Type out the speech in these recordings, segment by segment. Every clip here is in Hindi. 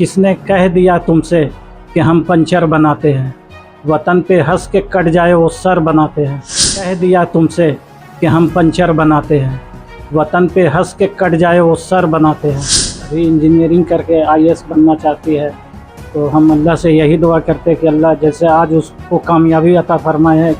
किसने कह दिया तुमसे कि हम पंचर बनाते हैं, वतन पे हंस के कट जाए वो सर बनाते हैं। कह दिया तुमसे कि हम पंचर बनाते हैं, वतन पे हंस के कट जाए वो सर बनाते हैं। अभी इंजीनियरिंग करके IAS बनना चाहती है, तो हम अल्लाह से यही दुआ करते हैं कि अल्लाह जैसे आज उसको कामयाबी अता फरमाए,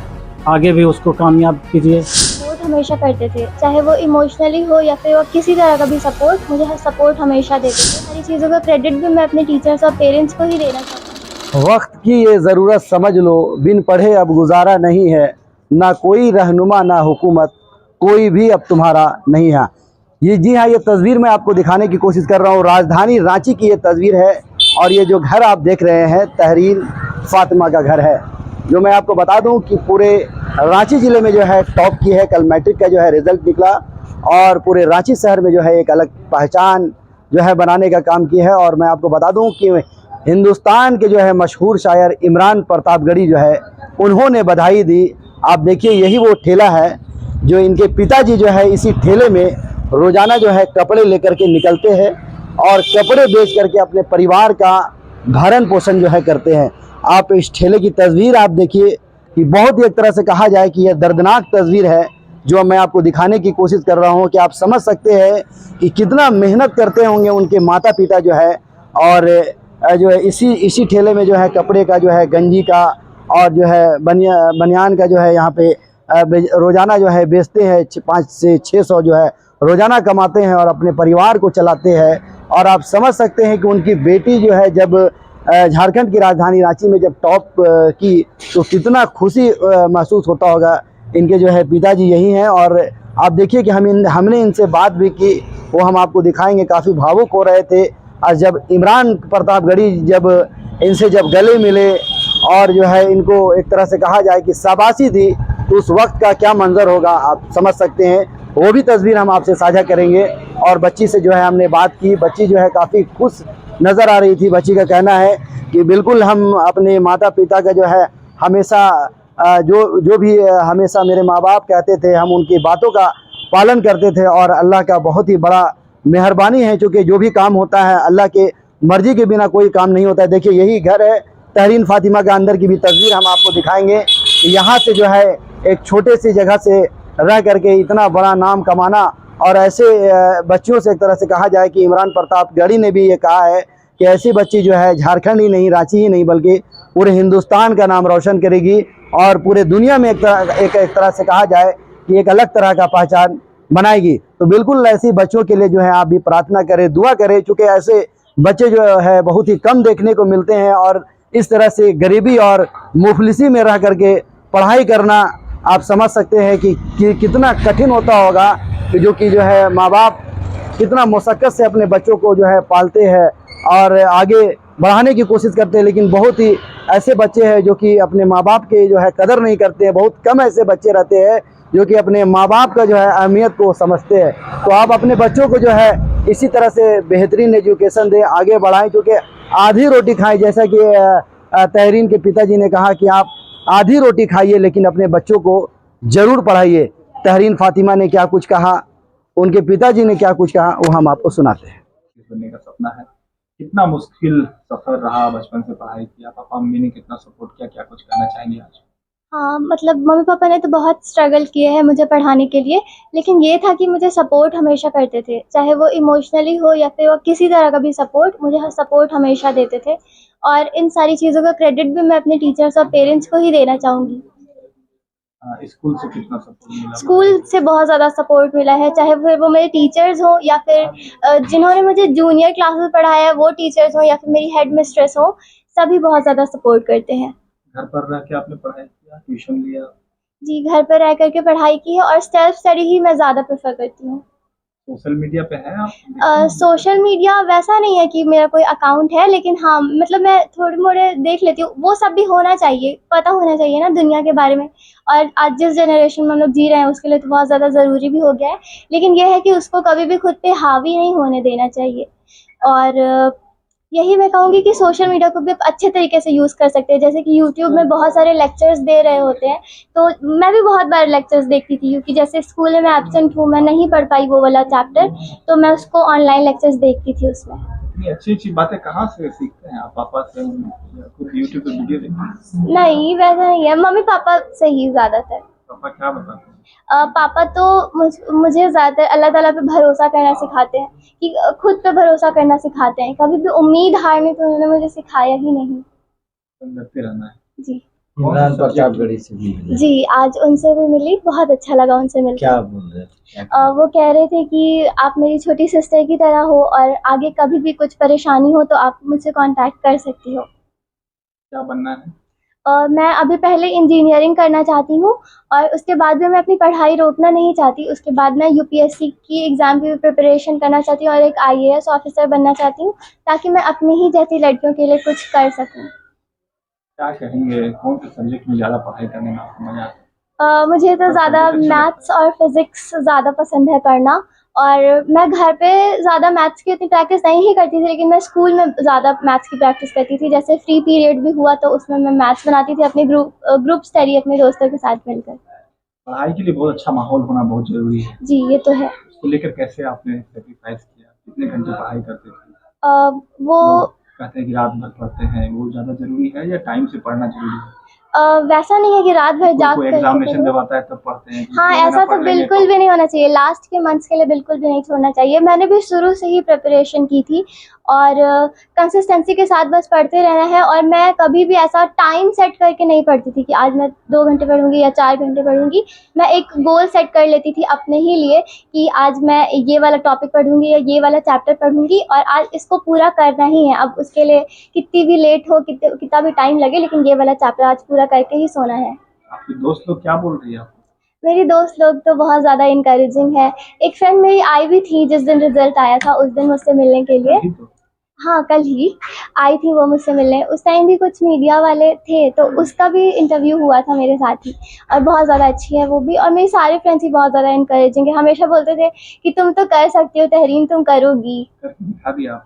आगे भी उसको कामयाब कीजिए। सपोर्ट हमेशा करते थे, चाहे वो इमोशनली हो या फिर वो किसी तरह का भी सपोर्ट, मुझे सपोर्ट हमेशा देते थे। सारी चीज़ों का क्रेडिट भी मैं अपने टीचर्स और पेरेंट्स को ही देना चाहती हूँ। वक्त की ये ज़रूरत समझ लो, बिन पढ़े अब गुजारा नहीं है, ना कोई रहनुमा ना हुकूमत, कोई भी अब तुम्हारा नहीं है। ये जी हाँ, ये तस्वीर मैं आपको दिखाने की कोशिश कर रहा हूँ। राजधानी रांची की ये तस्वीर है और ये जो घर आप देख रहे हैं तहरीन फातिमा का घर है, जो मैं आपको बता दूं कि पूरे रांची ज़िले में जो है टॉप की है। कल मैट्रिक का जो है रिज़ल्ट निकला और पूरे रांची शहर में जो है एक अलग पहचान जो है बनाने का काम किया है। और मैं आपको बता दूं कि हिंदुस्तान के जो है मशहूर शायर इमरान प्रतापगढ़ी जो है उन्होंने बधाई दी। आप देखिए, यही वो ठेला है जो इनके पिताजी जो है इसी ठेले में रोज़ाना जो है कपड़े लेकर के निकलते हैं और कपड़े बेच करके अपने परिवार का भरण पोषण जो है करते हैं। आप इस ठेले की तस्वीर आप देखिए कि बहुत ही एक तरह से कहा जाए कि यह दर्दनाक तस्वीर है जो मैं आपको दिखाने की कोशिश कर रहा हूं कि आप समझ सकते हैं कि कितना मेहनत करते होंगे उनके माता पिता जो है। और जो है इसी ठेले में जो है कपड़े का जो है गंजी का और जो है बनियान का जो है यहाँ पे रोज़ाना जो है बेचते हैं। 500 से 600 जो है रोज़ाना कमाते हैं और अपने परिवार को चलाते हैं। और आप समझ सकते हैं कि उनकी बेटी जो है जब झारखंड की राजधानी रांची में जब टॉप की तो कितना खुशी महसूस होता होगा। इनके जो है पिताजी यही हैं और आप देखिए कि हमने इनसे बात भी की, वो हम आपको दिखाएंगे। काफ़ी भावुक हो रहे थे और जब इमरान प्रतापगढ़ी इनसे जब गले मिले और जो है इनको एक तरह से कहा जाए कि शाबाशी दी, तो उस वक्त का क्या मंजर होगा आप समझ सकते हैं। वो भी तस्वीर हम आपसे साझा करेंगे। और बच्ची से जो है हमने बात की, बच्ची जो है काफ़ी खुश नज़र आ रही थी। बच्ची का कहना है कि बिल्कुल हम अपने माता पिता का जो है हमेशा जो भी हमेशा मेरे माँ बाप कहते थे हम उनकी बातों का पालन करते थे। और अल्लाह का बहुत ही बड़ा मेहरबानी है, क्योंकि जो भी काम होता है अल्लाह के मर्ज़ी के बिना कोई काम नहीं होता है। देखिए, यही घर है तहरीन फातिमा का। अंदर की भी तस्वीर हम आपको दिखाएंगे। यहाँ से जो है एक छोटे सी जगह से रह करके इतना बड़ा नाम कमाना, और ऐसे बच्चियों से एक तरह से कहा जाए कि इमरान प्रतापगढ़ी ने भी ये कहा है कि ऐसी बच्ची जो है झारखंड ही नहीं, रांची ही नहीं, बल्कि पूरे हिंदुस्तान का नाम रोशन करेगी और पूरे दुनिया में एक तरह से कहा जाए कि एक अलग तरह का पहचान बनाएगी। तो बिल्कुल ऐसी बच्चों के लिए जो है आप भी प्रार्थना करें, दुआ करें, चूँकि ऐसे बच्चे जो है बहुत ही कम देखने को मिलते हैं। और इस तरह से गरीबी और मुफलिसी में रह करके पढ़ाई करना आप समझ सकते हैं कि कितना कठिन होता होगा, जो है माँ बाप कितना मुशक्क़त से अपने बच्चों को जो है पालते हैं और आगे बढ़ाने की कोशिश करते हैं। लेकिन बहुत ही ऐसे बच्चे हैं जो कि अपने माँ बाप के जो है कदर नहीं करते हैं। बहुत कम ऐसे बच्चे रहते हैं जो कि अपने माँ बाप का जो है अहमियत को समझते हैं। तो आप अपने बच्चों को जो है इसी तरह से बेहतरीन एजुकेशन दें, आगे बढ़ाएं, क्योंकि आधी रोटी खाएं। जैसा कि तहरीन के पिताजी ने कहा कि आप आधी रोटी खाइए लेकिन अपने बच्चों को ज़रूर पढ़ाइए। तहरीन फातिमा ने क्या कुछ कहा, उनके पिताजी ने क्या कुछ कहा, वो हम आपको सुनाते हैं। बनने का सपना है, कितना मुश्किल सफ़र रहा, बचपन से पढ़ाई किया, पापा मम्मी ने कितना सपोर्ट किया, क्या कुछ कहना चाहेंगे आज? हाँ, मतलब मम्मी पापा ने तो बहुत स्ट्रगल किए हैं मुझे पढ़ाने के लिए, लेकिन ये था कि मुझे सपोर्ट हमेशा करते थे, चाहे वो इमोशनली हो या फिर वो किसी तरह का भी सपोर्ट, मुझे सपोर्ट हमेशा देते थे। और इन सारी चीज़ों का क्रेडिट भी मैं अपने टीचर्स और पेरेंट्स को ही देना चाहूँगी। स्कूल से कितना सपोर्ट मिला? स्कूल से बहुत ज़्यादा सपोर्ट मिला है, चाहे फिर वो मेरे टीचर्स हों या फिर जिन्होंने मुझे जूनियर क्लास में पढ़ाया है वो टीचर्स हों या फिर मेरी हेड मिस्ट्रेस हों, सभी बहुत ज़्यादा सपोर्ट करते हैं। घर पर रह के आपने पढ़ाई किया, ट्यूशन लिया? जी, घर पर रह करके पढ़ाई की है और सेल्फ स्टडी ही मैं ज़्यादा प्रेफर करती हूँ। सोशल मीडिया पे है आप? सोशल मीडिया वैसा नहीं है कि मेरा कोई अकाउंट है, लेकिन हाँ, मतलब मैं थोड़े मोड़े देख लेती हूँ। वो सब भी होना चाहिए, पता होना चाहिए ना दुनिया के बारे में। और आज जिस जनरेशन में हम लोग जी रहे हैं उसके लिए तो बहुत ज़्यादा ज़रूरी भी हो गया है, लेकिन यह है कि उसको कभी भी खुद पे हावी नहीं होने देना चाहिए। और यही मैं कहूँगी कि सोशल मीडिया को भी अच्छे तरीके से यूज़ कर सकते हैं। जैसे कि यूट्यूब में बहुत सारे लेक्चर्स दे रहे होते हैं, तो मैं भी बहुत बार लेक्चर्स देखती थी, क्योंकि जैसे स्कूल में मैं एब्सेंट हूँ, मैं नहीं पढ़ पाई वो वाला चैप्टर, तो मैं उसको ऑनलाइन लेक्चर्स देखती थी उसमें। इतनी अच्छी अच्छी बातें कहाँ से सीखते हैं आप? पापा से या खुद यूट्यूब पे वीडियो देखते हैं? नहीं, वैसा नहीं है, मम्मी पापा से ही ज़्यादातर। पापा क्या बताते हैं? पापा तो मुझे ज़्यादातर अल्लाह ताला पे भरोसा करना सिखाते हैं कि खुद पे भरोसा करना सिखाते हैं। कभी भी उम्मीद हारने तो उन्होंने मुझे सिखाया ही नहीं। करते रहना है। जी। इमरान प्रतापगढ़ी से भी मिले। जी, आज उनसे भी मिली, बहुत अच्छा लगा उनसे मिलकर। क्या बोल रहे थे? वो कह रहे थे कि आप मेरी छोटी सिस्टर की तरह हो और आगे कभी भी कुछ परेशानी हो तो आप मुझसे कांटेक्ट कर सकती हो। क्या बनना है? मैं अभी पहले इंजीनियरिंग करना चाहती हूँ और उसके बाद भी मैं अपनी पढ़ाई रोकना नहीं चाहती। उसके बाद मैं यूपीएससी की एग्ज़ाम की भी प्रिपरेशन करना चाहती हूँ और एक आईएएस ऑफिसर बनना चाहती हूँ, ताकि मैं अपनी ही जैसी लड़कियों के लिए कुछ कर सकूँ। क्या कहेंगे, कौन से सब्जेक्ट में ज़्यादा पढ़ाई करने में आपको मज़ा आता है? मुझे तो ज़्यादा मैथ्स और फिज़िक्स ज़्यादा पसंद है पढ़ना, और मैं घर पे ज़्यादा मैथ्स की उतनी प्रैक्टिस नहीं करती थी, लेकिन मैं स्कूल में ज़्यादा मैथ्स की प्रैक्टिस करती थी। जैसे फ्री पीरियड भी हुआ तो उसमें मैं मैथ्स बनाती थी अपने ग्रुप स्टडी अपने दोस्तों के साथ मिलकर। पढ़ाई के लिए बहुत अच्छा माहौल होना बहुत ज़रूरी है। जी, ये तो है। उसको लेकर कैसे आपने सैक्रिफाइस किया? कितने घंटे पढ़ाई करते थे? वो लोग कहते हैं कि रात भर पढ़ते हैं, वो ज़्यादा ज़रूरी है या टाइम से पढ़ना ज़रूरी है? वैसा नहीं है कि रात भर जाग कोई कर एग्जामिनेशन जब आता है तब पढ़ते हैं कि हाँ, 2 महीना ऐसा तो पढ़ लेंगे बिल्कुल भी नहीं होना चाहिए। लास्ट के मंथ्स के लिए बिल्कुल भी नहीं छोड़ना चाहिए। मैंने भी शुरू से ही प्रिपरेशन की थी और कंसिस्टेंसी के साथ बस पढ़ते रहना है, और मैं कभी भी ऐसा टाइम सेट करके नहीं पढ़ती थी कि आज मैं 2 घंटे पढ़ूँगी या 4 घंटे पढ़ूँगी। मैं एक गोल सेट कर लेती थी अपने ही लिए कि आज मैं ये वाला टॉपिक पढ़ूँगी या ये वाला चैप्टर पढ़ूँगी और आज इसको पूरा करना ही है। अब उसके लिए कितनी भी लेट हो, कितना भी टाइम लगे, लेकिन ये वाला चैप्टर आज पूरा करके ही सोना है। आपके दोस्त लोग क्या बोल रही है आपको? मेरी दोस्त लोग तो बहुत ज़्यादा इनकरेजिंग है। एक फ्रेंड मेरी आई भी थी जिस दिन रिज़ल्ट आया था, उस दिन मुझसे मिलने के लिए। अभी तो हाँ, कल ही आई थी वो मुझसे मिलने। उस टाइम भी कुछ मीडिया वाले थे तो उसका भी इंटरव्यू हुआ था मेरे साथ ही, और बहुत ज़्यादा अच्छी है वो भी, और मेरी सारे फ्रेंड्स ही बहुत ज़्यादा इनकरेजिंग है। हमेशा बोलते थे कि तुम तो कर सकती हो तहरीन, तुम करोगी। करके दिखा दिया आप,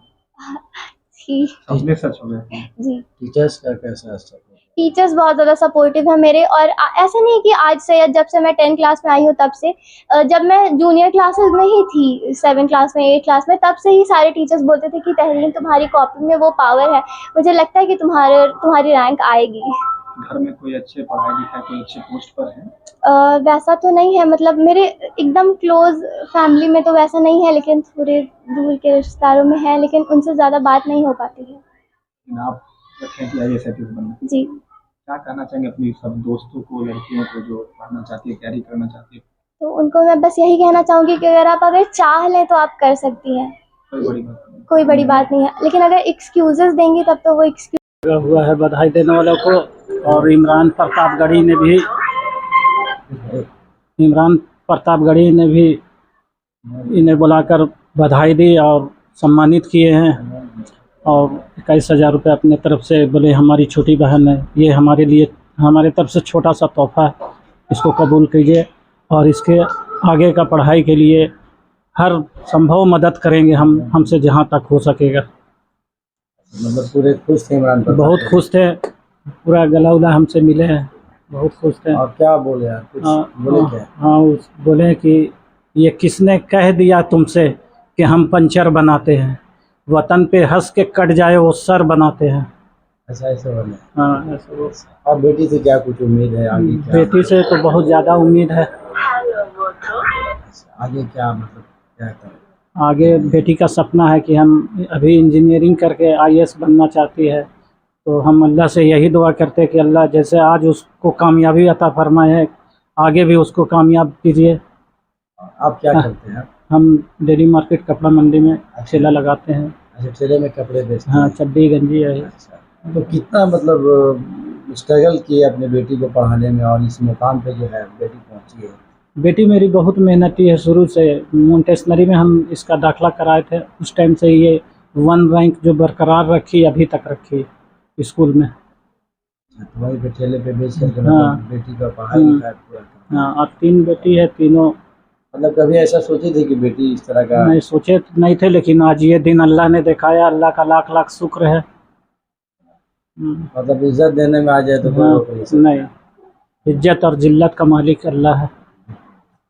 जी। सपने सच हो गए। जी। टीचर्स का कैसा सपोर्ट? टीचर्स बहुत ज़्यादा सपोर्टिव हैं मेरे, और ऐसा नहीं है कि आज से या जब से मैं 10 क्लास में आई हूँ तब से। जब मैं जूनियर क्लासेस में ही थी, 7 क्लास में, 8 क्लास में, तब से ही सारे टीचर्स बोलते थे कि तहरीन तुम्हारी कॉपी में वो पावर है, मुझे लगता है कि तुम्हारी रैंक आएगी। घर में कोई अच्छे पढ़ाई लिखाई कोई अच्छे पोस्ट पर है? वैसा तो नहीं है, मतलब मेरे एकदम क्लोज फैमिली में तो वैसा नहीं है, लेकिन थोड़े दूर के रिश्तेदारों में है, लेकिन उनसे ज़्यादा बात नहीं हो पाती है। लेकिन आप रखें कि आईएएस बनना, जी। क्या कहना चाहेंगे अपनी सब दोस्तों को, लड़कियों को जो पढ़ना चाहती है, तैयारी करना चाहती है? तो उनको मैं बस यही कहना चाहूँगी कि अगर चाह लें तो आप कर सकती हैं। कोई बड़ी बात नहीं। कोई बड़ी बात नहीं है, लेकिन अगर एक्सक्यूजेस देंगी तब तो वो एक्सक्यूज लगा हुआ है बधाई देने वालों को। और इमरान प्रतापगढ़ी ने भी इन्हें बुलाकर बधाई दी और सम्मानित किए हैं, और 21,000 रुपये अपने तरफ से बोले हमारी छोटी बहन है, ये हमारे लिए हमारे तरफ से छोटा सा तोहफा है, इसको कबूल कीजिए और इसके आगे का पढ़ाई के लिए हर संभव मदद करेंगे हम, हमसे जहाँ तक हो सकेगा। मतलब पूरे खुश थे इमरान प्रताप? बहुत खुश थे, पूरा गला उला हमसे मिले हैं, बहुत खुश थे। और क्या बोले आप, कुछ बोले क्या? हाँ, बोले कि ये किसने कह दिया तुमसे कि हम पंचर बनाते हैं, वतन पे हंस के कट जाए वो सर बनाते हैं। ऐसा ऐसे बोले? हाँ, ऐसा बोले। और बेटी से क्या कुछ उम्मीद है आगे? क्या बेटी से तो बहुत ज़्यादा उम्मीद है। आगे क्या, मतलब क्या करें? आगे बेटी का सपना है कि हम अभी इंजीनियरिंग करके आईएएस बनना चाहती है, तो हम अल्लाह से यही दुआ करते हैं कि अल्लाह जैसे आज उसको कामयाबी अता फरमाए, आगे भी उसको कामयाब कीजिए। आप क्या करते हैं? हम डेली मार्केट कपड़ा मंडी में ठेला लगाते हैं। अच्छा, ठेले में कपड़े बेचते हाँ, हैं? चड्डी गंजी है। अच्छा, तो कितना मतलब स्ट्रगल किए अपने बेटी को पढ़ाने में और इस मुकाम पे जो है बेटी पहुंची है? बेटी मेरी बहुत मेहनती है शुरू से। मोंटेसनरी में हम इसका दाखला कराए थे, उस टाइम से ये 1 रैंक जो बरकरार रखी अभी तक रखी स्कूल में। तो वहीं पे ठेले पे बेच करके हाँ। मतलब बेटी का पढ़ाई लिखाई पूरा करते हैं। हाँ, और 3 बेटी है, तीनों। मतलब कभी ऐसा सोची थी कि बेटी इस तरह का? नहीं सोचे नहीं थे, लेकिन आज ये दिन अल्लाह ने दिखाया, अल्लाह का लाख लाख शुक्र है। मतलब इज्जत देने में आ जाए तो कोई हाँ, रोक नहीं सकता। नहीं, इज्जत और जिल्लत का मालिक अल्लाह है।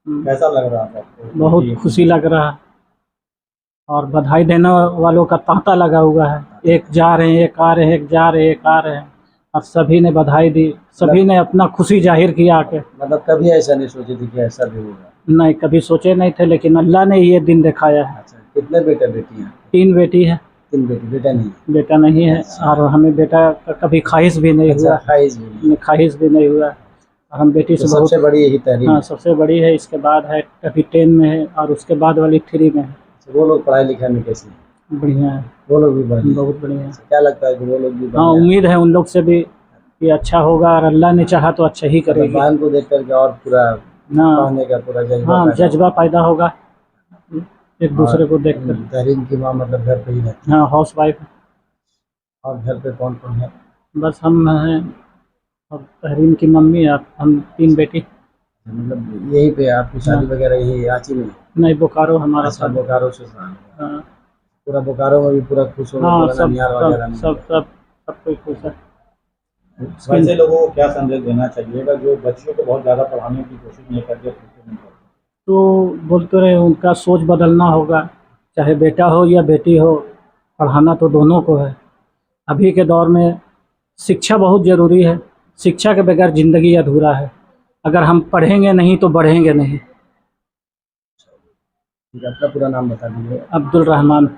कैसा लग रहा था आपको? बहुत खुशी लग रहा है। और बधाई देने वालों का तांता लगा हुआ है। एक जा रहे हैं, एक आ रहे हैं, एक जा रहे हैं, एक आ रहे हैं, और सभी ने बधाई दी, सभी ने अपना खुशी जाहिर किया आके। मतलब कभी ऐसा नहीं सोचे थे कि ऐसा भी होगा? नहीं, कभी सोचे नहीं थे, लेकिन अल्लाह ने ये दिन दिखाया है। अच्छा, कितने बेटा बेटी हैं? 3 बेटी है, 3 बेटी, बेटा नहीं है? बेटा नहीं है। और हमें बेटा का कभी ख्वाहिश भी नहीं हुआ, अच्छा, ख्वाहिश भी नहीं। ख्वाहिश भी नहीं हुआ। और हम बेटी तो से बहुत, सबसे बड़ी यही तहरीर हाँ है। सबसे बड़ी है, इसके बाद है अभी 10 में है, और उसके बाद वाली 3 में है। वो लोग पढ़ाई लिखाई में कैसे हैं? बढ़िया है, वो लोग भी बढ़िया हैं? बहुत बढ़िया है। क्या लगता है कि वो लोग भी हाँ, बढ़िया हैं? उम्मीद है उन लोग से भी कि अच्छा होगा, और अल्लाह ने चाहा तो अच्छा ही मतलब करेगी। बहन को देख करके और पूरा हाँ पढ़ने का पूरा जज्बा हाँ, पैदा जज्बा पैदा होगा एक दूसरे को देख कर। तहरीन की माँ मतलब घर पे ही रहती है? हाँ, हाउस वाइफ। और घर पे कौन कौन है? बस हम हैं और तहरीन की मम्मी, आप, हम 3 बेटी। मतलब यहीं पे आपकी शादी वगैरह यही रांची में? नहीं, बोकारो हमारा अच्छा, सब। बोकारो से शादी। हाँ पूरा बोकारो में भी पूरा खुश हो गए, हाँ, पूरा सब ननिहाल वगैरह में? सब कोई खुश है। वैसे लोगों को क्या संदेश देना चाहिएगा जो बच्चियों को बहुत ज़्यादा पढ़ाने की कोशिश नहीं करते, फुर्सत नहीं करते? तो बोलते रहे, उनका सोच बदलना होगा, चाहे बेटा हो या बेटी हो, पढ़ाना तो दोनों को है। अभी के दौर में शिक्षा बहुत ज़रूरी है, शिक्षा के बगैर ज़िंदगी अधूरा है। अगर हम पढ़ेंगे नहीं तो बढ़ेंगे नहीं। ठीक है, अपना पूरा नाम बता दीजिए। अब्दुल रहमान।